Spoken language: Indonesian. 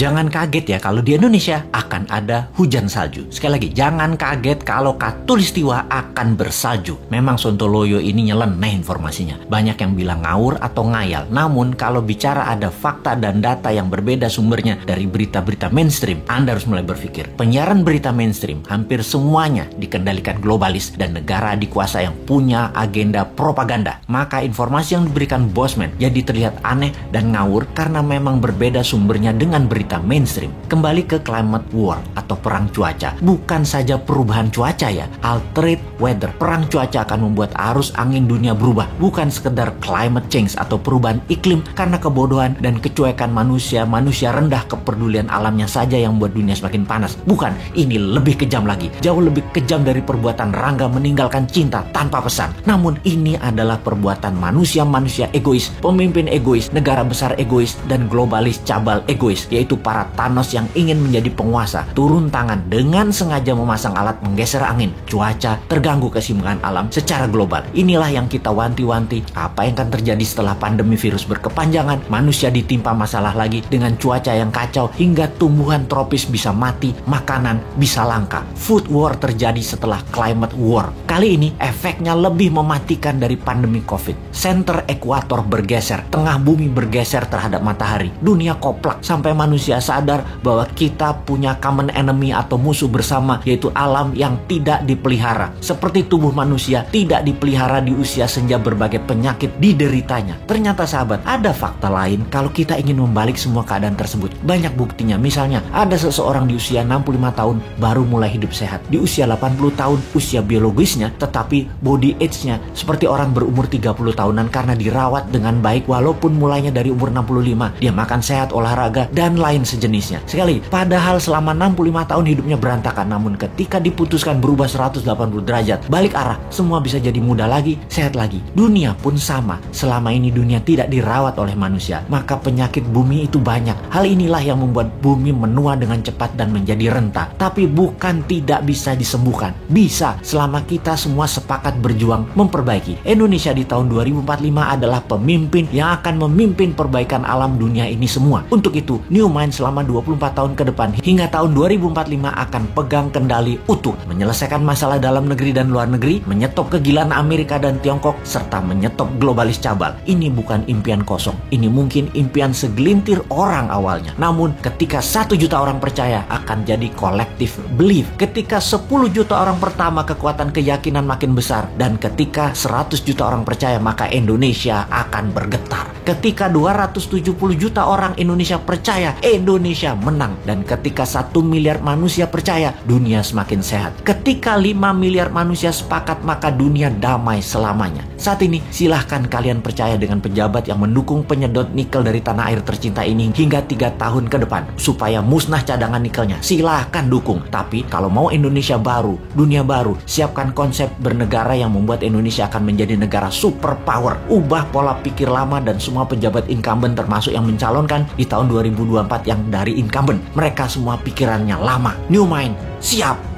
Jangan kaget ya kalau di Indonesia akan ada hujan salju. Sekali lagi, jangan kaget kalau Katulistiwa akan bersalju. Memang Sontoloyo ini nyeleneh informasinya. Banyak yang bilang ngawur atau ngayal. Namun kalau bicara ada fakta dan data yang berbeda sumbernya dari berita-berita mainstream, Anda harus mulai berpikir. Penyiaran berita mainstream hampir semuanya dikendalikan globalis dan negara dikuasa yang punya agenda propaganda. Maka informasi yang diberikan Bosman jadi terlihat aneh dan ngawur karena memang berbeda sumbernya dengan berita mainstream. Kembali ke climate war atau perang cuaca. Bukan saja perubahan cuaca ya, altered weather. Perang cuaca akan membuat arus angin dunia berubah. Bukan sekedar climate change atau perubahan iklim karena kebodohan dan kecuekan manusia rendah kepedulian alamnya saja yang membuat dunia semakin panas. Bukan, ini lebih kejam lagi. Jauh lebih kejam dari perbuatan Rangga meninggalkan cinta tanpa pesan. Namun ini adalah perbuatan manusia-manusia egois, pemimpin egois, negara besar egois, dan globalis cabal egois, yaitu para Thanos yang ingin menjadi penguasa, turun tangan dengan sengaja memasang alat menggeser angin, cuaca, terganggu keseimbangan alam secara global. Inilah yang kita wanti-wanti, apa yang akan terjadi setelah pandemi virus berkepanjangan, manusia ditimpa masalah lagi dengan cuaca yang kacau hingga tumbuhan tropis bisa mati, makanan bisa langka. Food war terjadi setelah climate war. Kali ini efeknya lebih mematikan dari pandemi COVID. Center ekuator bergeser, tengah bumi bergeser terhadap matahari. Dunia koplak sampai manusia sadar bahwa kita punya common enemy atau musuh bersama, yaitu alam yang tidak dipelihara. Seperti tubuh manusia tidak dipelihara di usia senja, berbagai penyakit dideritanya. Ternyata sahabat, ada fakta lain kalau kita ingin membalik semua keadaan tersebut. Banyak buktinya. Misalnya, ada seseorang di usia 65 tahun baru mulai hidup sehat. Di usia 80 tahun usia biologisnya, tetapi body age-nya seperti orang berumur 30 tahunan karena dirawat dengan baik walaupun mulainya dari umur 65. Dia makan sehat, olahraga, dan lain sejenisnya. Sekali, padahal selama 65 tahun hidupnya berantakan, namun ketika diputuskan berubah 180 derajat, balik arah, semua bisa jadi muda lagi, sehat lagi. Dunia pun sama. Selama ini dunia tidak dirawat oleh manusia, maka penyakit bumi itu banyak. Hal inilah yang membuat bumi menua dengan cepat dan menjadi renta. Tapi bukan tidak bisa disembuhkan. Bisa, selama kita semua sepakat berjuang memperbaiki. Indonesia di tahun 2045 adalah pemimpin yang akan memimpin perbaikan alam dunia ini semua. Untuk itu, New Mind selama 24 tahun ke depan hingga tahun 2045 akan pegang kendali utuh, menyelesaikan masalah dalam negeri dan luar negeri, menyetop kegilaan Amerika dan Tiongkok, serta menyetop globalis cabal. Ini bukan impian kosong. Ini mungkin impian segelintir orang awalnya. Namun, ketika 1 juta orang percaya, akan jadi collective belief. Ketika 10 juta orang pertama, kekuatan keyakinan makin besar. Dan ketika 100 juta orang percaya, maka Indonesia akan bergetar. Ketika 270 juta orang Indonesia percaya, Indonesia menang. Dan ketika 1 miliar manusia percaya, dunia semakin sehat. Ketika 5 miliar manusia sepakat, maka dunia damai selamanya. Saat ini, silahkan kalian percaya dengan pejabat yang mendukung penyedot nikel dari tanah air tercinta ini hingga 3 tahun ke depan, supaya musnah cadangan nikelnya. Silahkan dukung. Tapi kalau mau Indonesia baru, dunia baru, siapkan konsep bernegara yang membuat Indonesia akan menjadi negara superpower. Ubah pola pikir lama dan semua pejabat incumbent termasuk yang mencalonkan di tahun 2024 yang dari incumbent. Mereka semua pikirannya lama. New Mind, siap!